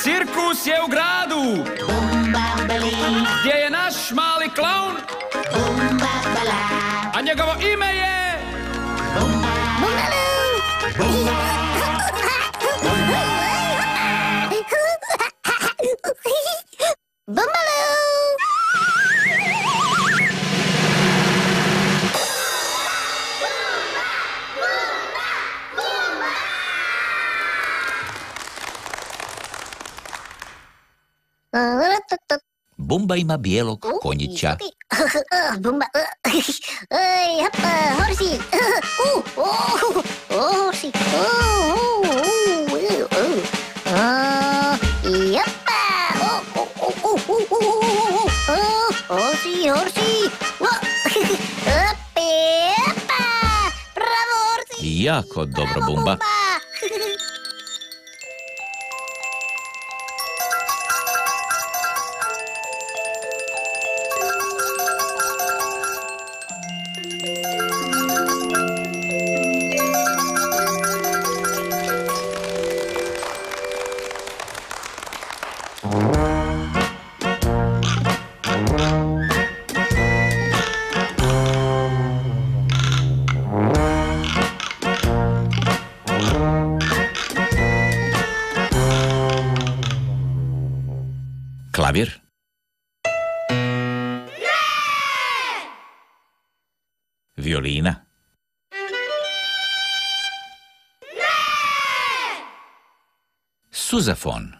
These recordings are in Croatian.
Cirkus je u gradu. Gdje je naš mali klaun? A njegovo ime je... Bumba ima bijelog konjića. Bumba, horsi, horsi, bravo horsi. Jako dobro, Bumba. Klavir. Violina. Suzafon.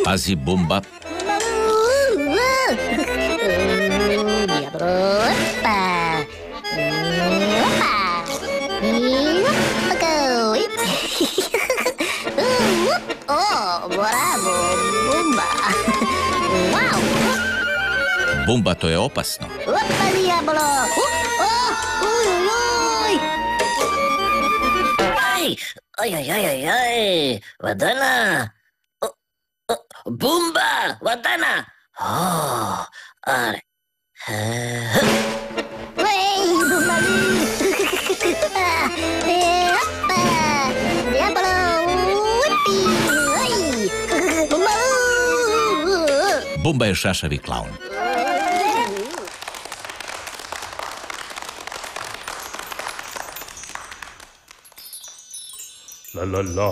Pazi, Bumba. Bravo, Bumba. Wow. Bumba, to je opasno. Opa, diabolo. Aj, Vadana. Bumba, Vadana. Are. Bumba. Opa, diabolo. Bumba je šašavi klaun. La la la,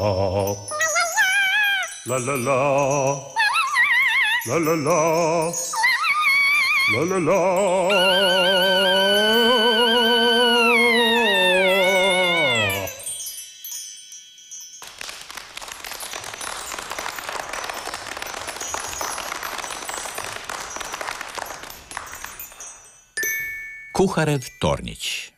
la la la, la la la, la la la. Kuharev tornjić.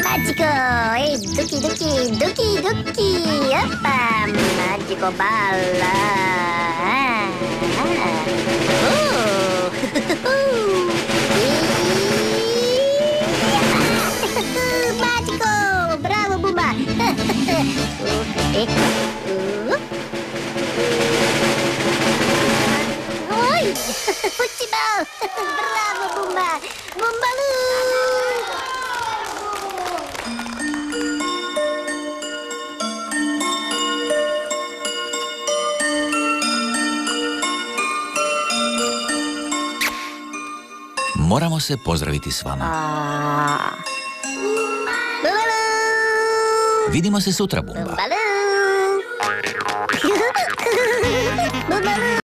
Magico, duki, duki, duki, duki, opa, magico balla. Magico, bravo Bumba. Oi, futebol, bravo Bumba, Bumbalu. Moramo se pozdraviti s vama. Vidimo se sutra, Bumba. Bumbalu.